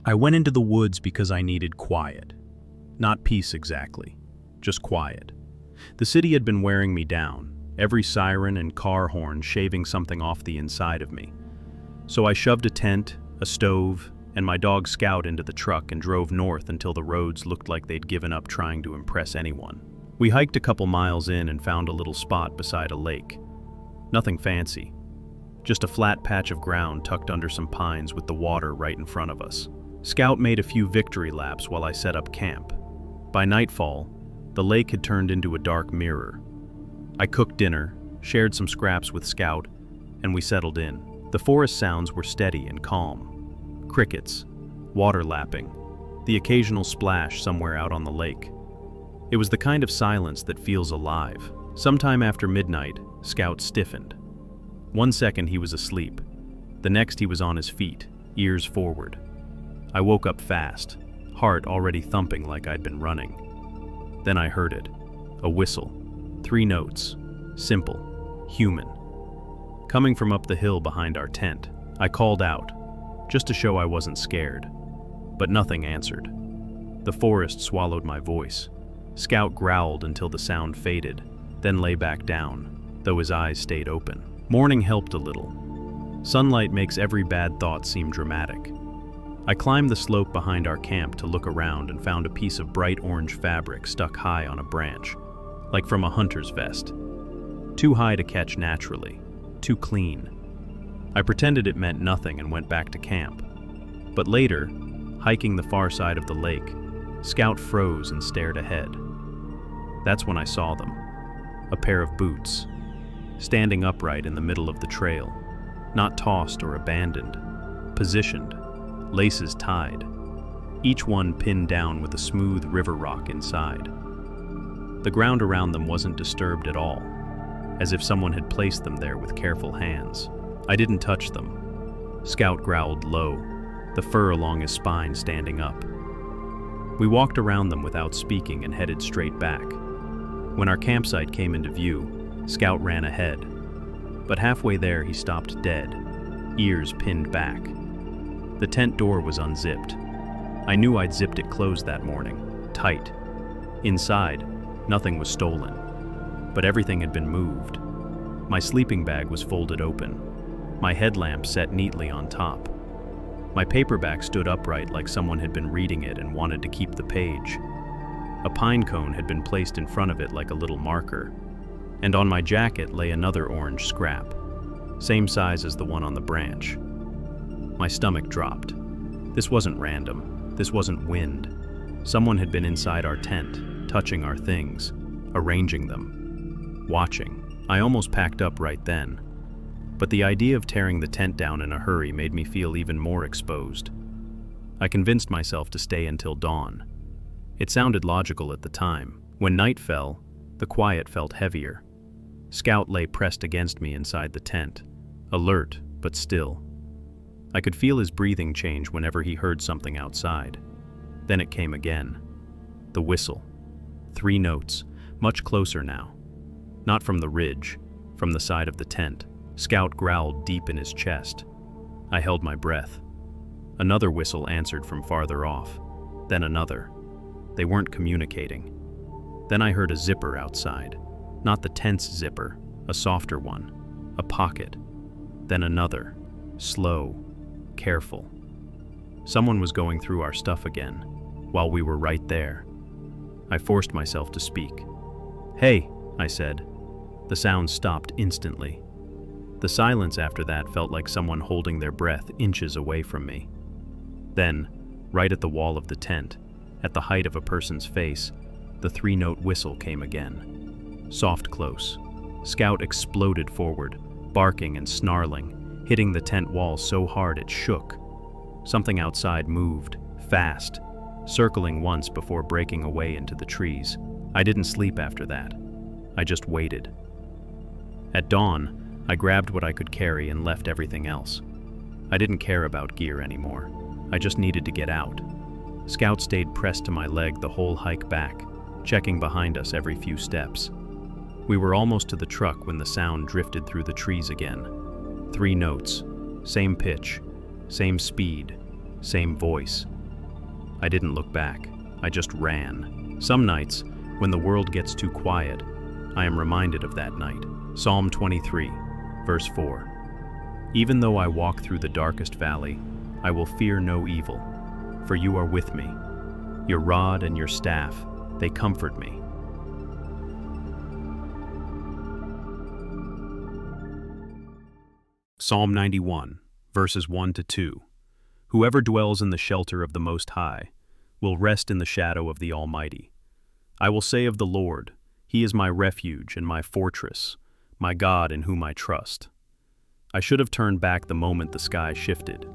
I went into the woods because I needed quiet. Not peace exactly, just quiet. The city had been wearing me down, every siren and car horn shaving something off the inside of me. So I shoved a tent, a stove, and my dog Scout into the truck and drove north until the roads looked like they'd given up trying to impress anyone. We hiked a couple miles in and found a little spot beside a lake. Nothing fancy, just a flat patch of ground tucked under some pines with the water right in front of us. Scout made a few victory laps while I set up camp. By nightfall, the lake had turned into a dark mirror. I cooked dinner, shared some scraps with Scout, and we settled in. The forest sounds were steady and calm. Crickets, water lapping, the occasional splash somewhere out on the lake. It was the kind of silence that feels alive. Sometime after midnight, Scout stiffened. 1 second he was asleep. The next he was on his feet, ears forward. I woke up fast, heart already thumping like I'd been running. Then I heard it. A whistle. 3 notes. Simple. Human. Coming from up the hill behind our tent, I called out, just to show I wasn't scared. But nothing answered. The forest swallowed my voice. Scout growled until the sound faded, then lay back down, though his eyes stayed open. Morning helped a little. Sunlight makes every bad thought seem dramatic. I climbed the slope behind our camp to look around and found a piece of bright orange fabric stuck high on a branch, like from a hunter's vest. Too high to catch naturally, too clean. I pretended it meant nothing and went back to camp. But later, hiking the far side of the lake, Scout froze and stared ahead. That's when I saw them. A pair of boots, standing upright in the middle of the trail, not tossed or abandoned, positioned, laces tied, each one pinned down with a smooth river rock inside. The ground around them wasn't disturbed at all, as if someone had placed them there with careful hands. I didn't touch them. Scout growled low, the fur along his spine standing up. We walked around them without speaking and headed straight back. When our campsite came into view, Scout ran ahead. But halfway there he stopped dead, ears pinned back. The tent door was unzipped. I knew I'd zipped it closed that morning, tight. Inside, nothing was stolen, but everything had been moved. My sleeping bag was folded open, my headlamp set neatly on top. My paperback stood upright like someone had been reading it and wanted to keep the page. A pine cone had been placed in front of it like a little marker, and on my jacket lay another orange scrap, same size as the one on the branch. My stomach dropped. This wasn't random. This wasn't wind. Someone had been inside our tent, touching our things, arranging them, watching. I almost packed up right then. But the idea of tearing the tent down in a hurry made me feel even more exposed. I convinced myself to stay until dawn. It sounded logical at the time. When night fell, the quiet felt heavier. Scout lay pressed against me inside the tent, alert but still. I could feel his breathing change whenever he heard something outside. Then it came again. The whistle. 3 notes, much closer now. Not from the ridge, from the side of the tent. Scout growled deep in his chest. I held my breath. Another whistle answered from farther off. Then another. They weren't communicating. Then I heard a zipper outside. Not the tent's zipper, a softer one. A pocket. Then another. Slow. Careful. Someone was going through our stuff again, while we were right there. I forced myself to speak. "Hey," I said. The sound stopped instantly. The silence after that felt like someone holding their breath inches away from me. Then, right at the wall of the tent, at the height of a person's face, the 3-note whistle came again. Soft close. Scout exploded forward, barking and snarling, hitting the tent wall so hard it shook. Something outside moved, fast, circling once before breaking away into the trees. I didn't sleep after that. I just waited. At dawn, I grabbed what I could carry and left everything else. I didn't care about gear anymore. I just needed to get out. Scout stayed pressed to my leg the whole hike back, checking behind us every few steps. We were almost to the truck when the sound drifted through the trees again. 3 notes, same pitch, same speed, same voice. I didn't look back. I just ran. Some nights, when the world gets too quiet, I am reminded of that night. Psalm 23, verse 4. Even though I walk through the darkest valley, I will fear no evil, for you are with me. Your rod and your staff, they comfort me. Psalm 91, verses 1 to 2. Whoever dwells in the shelter of the Most High will rest in the shadow of the Almighty. I will say of the Lord, He is my refuge and my fortress, my God in whom I trust. I should have turned back the moment the sky shifted,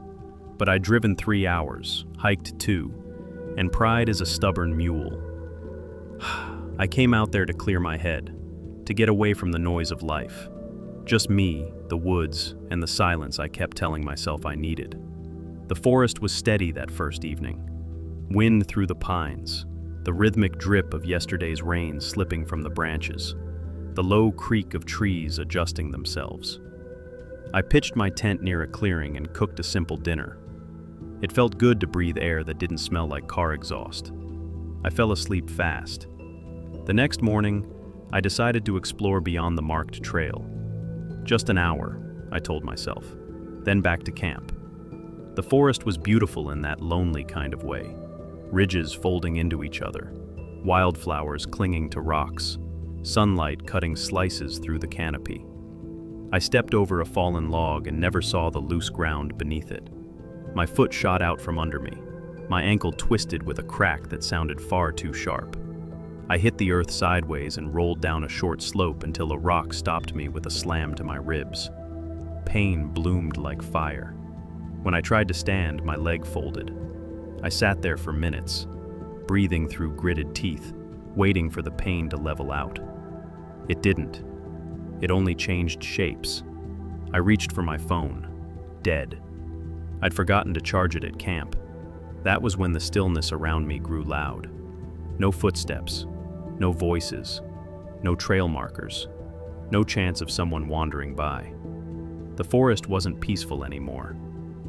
but I'd driven 3 hours, hiked 2, and pride is a stubborn mule. I came out there to clear my head, to get away from the noise of life. Just me, the woods, and the silence I kept telling myself I needed. The forest was steady that first evening. Wind through the pines, the rhythmic drip of yesterday's rain slipping from the branches, the low creak of trees adjusting themselves. I pitched my tent near a clearing and cooked a simple dinner. It felt good to breathe air that didn't smell like car exhaust. I fell asleep fast. The next morning, I decided to explore beyond the marked trail. Just an hour, I told myself, then back to camp. The forest was beautiful in that lonely kind of way. Ridges folding into each other, wildflowers clinging to rocks, sunlight cutting slices through the canopy. I stepped over a fallen log and never saw the loose ground beneath it. My foot shot out from under me. My ankle twisted with a crack that sounded far too sharp. I hit the earth sideways and rolled down a short slope until a rock stopped me with a slam to my ribs. Pain bloomed like fire. When I tried to stand, my leg folded. I sat there for minutes, breathing through gritted teeth, waiting for the pain to level out. It didn't. It only changed shapes. I reached for my phone. Dead. I'd forgotten to charge it at camp. That was when the stillness around me grew loud. No footsteps, no voices, no trail markers, no chance of someone wandering by. The forest wasn't peaceful anymore.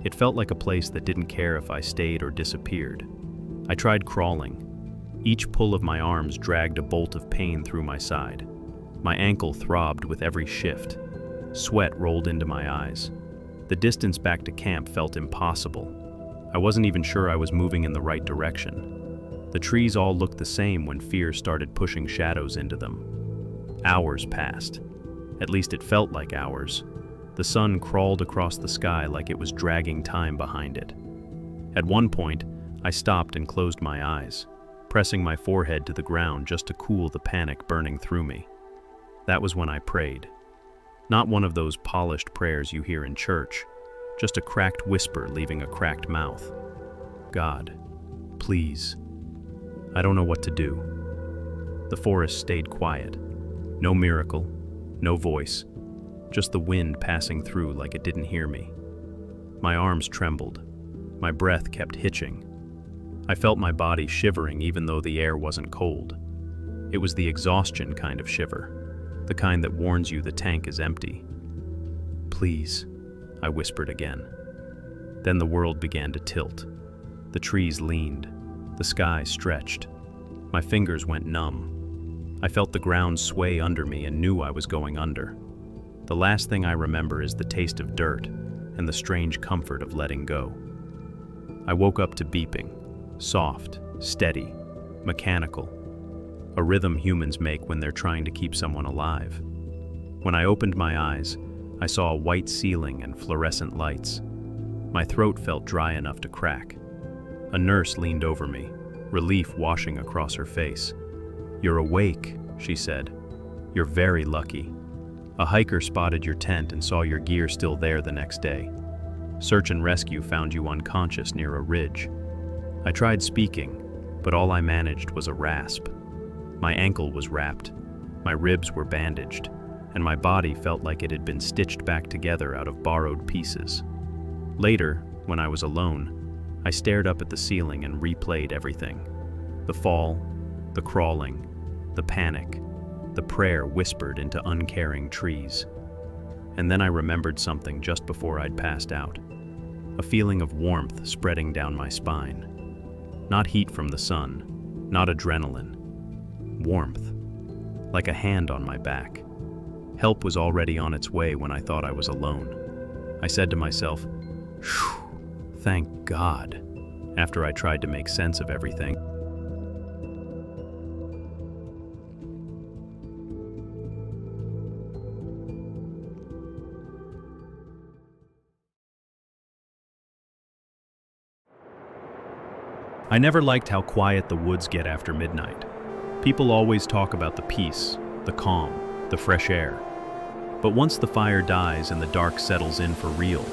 It felt like a place that didn't care if I stayed or disappeared. I tried crawling. Each pull of my arms dragged a bolt of pain through my side. My ankle throbbed with every shift. Sweat rolled into my eyes. The distance back to camp felt impossible. I wasn't even sure I was moving in the right direction. The trees all looked the same when fear started pushing shadows into them. Hours passed. At least it felt like hours. The sun crawled across the sky like it was dragging time behind it. At one point, I stopped and closed my eyes, pressing my forehead to the ground just to cool the panic burning through me. That was when I prayed. Not one of those polished prayers you hear in church, just a cracked whisper leaving a cracked mouth. God, please. I don't know what to do. The forest stayed quiet. No miracle, no voice, just the wind passing through like it didn't hear me. My arms trembled. My breath kept hitching. I felt my body shivering even though the air wasn't cold. It was the exhaustion kind of shiver, the kind that warns you the tank is empty. Please, I whispered again. Then the world began to tilt. The trees leaned. The sky stretched. My fingers went numb. I felt the ground sway under me and knew I was going under. The last thing I remember is the taste of dirt and the strange comfort of letting go. I woke up to beeping, soft, steady, mechanical, a rhythm humans make when they're trying to keep someone alive. When I opened my eyes, I saw a white ceiling and fluorescent lights. My throat felt dry enough to crack. A nurse leaned over me, relief washing across her face. "You're awake," she said. "You're very lucky. A hiker spotted your tent and saw your gear still there the next day. Search and rescue found you unconscious near a ridge." I tried speaking, but all I managed was a rasp. My ankle was wrapped, my ribs were bandaged, and my body felt like it had been stitched back together out of borrowed pieces. Later, when I was alone, I stared up at the ceiling and replayed everything. The fall, the crawling, the panic, the prayer whispered into uncaring trees. And then I remembered something just before I'd passed out. A feeling of warmth spreading down my spine. Not heat from the sun, not adrenaline. Warmth, like a hand on my back. Help was already on its way when I thought I was alone. I said to myself, "Phew, thank God," after I tried to make sense of everything. I never liked how quiet the woods get after midnight. People always talk about the peace, the calm, the fresh air. But once the fire dies and the dark settles in for real,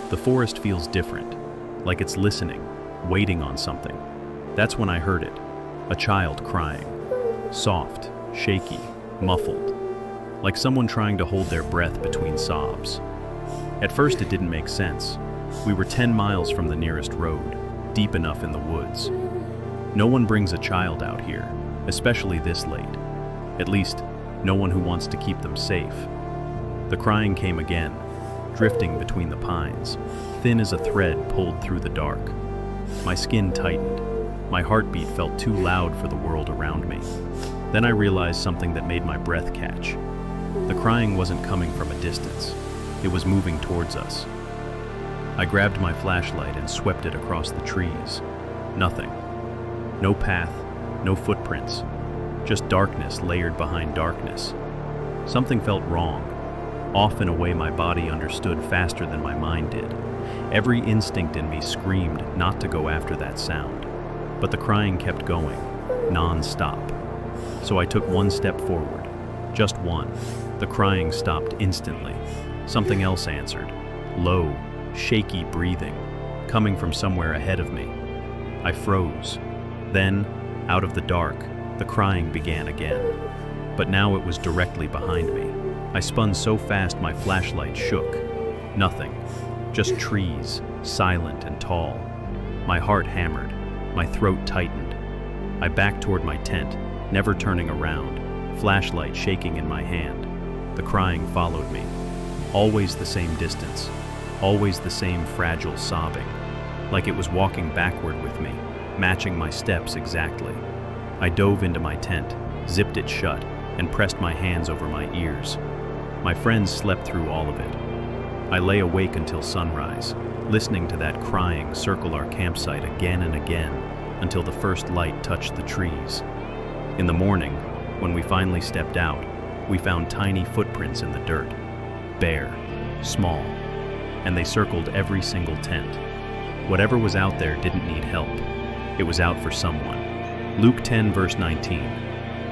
the forest feels different, like it's listening, waiting on something. That's when I heard it, a child crying. Soft, shaky, muffled, like someone trying to hold their breath between sobs. At first it didn't make sense. We were 10 miles from the nearest road, deep enough in the woods. No one brings a child out here, especially this late. At least, no one who wants to keep them safe. The crying came again, drifting between the pines, thin as a thread pulled through the dark. My skin tightened. My heartbeat felt too loud for the world around me. Then I realized something that made my breath catch. The crying wasn't coming from a distance. It was moving towards us. I grabbed my flashlight and swept it across the trees. Nothing. No path, no footprints. Just darkness layered behind darkness. Something felt wrong, off in a way my body understood faster than my mind did. Every instinct in me screamed not to go after that sound. But the crying kept going, non-stop. So I took one step forward, just one. The crying stopped instantly. Something else answered, low, shaky breathing, coming from somewhere ahead of me. I froze. Then, out of the dark, the crying began again. But now it was directly behind me. I spun so fast my flashlight shook. Nothing, just trees, silent and tall. My heart hammered, my throat tightened. I backed toward my tent, never turning around, flashlight shaking in my hand. The crying followed me. Always the same distance, always the same fragile sobbing, like it was walking backward with me, matching my steps exactly. I dove into my tent, zipped it shut, and pressed my hands over my ears. My friends slept through all of it. I lay awake until sunrise, listening to that crying circle our campsite again and again until the first light touched the trees. In the morning, when we finally stepped out, we found tiny footprints in the dirt, bare, small, and they circled every single tent. Whatever was out there didn't need help. It was out for someone. Luke 10 verse 19.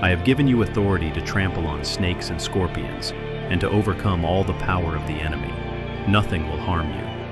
I have given you authority to trample on snakes and scorpions, and to overcome all the power of the enemy. Nothing will harm you.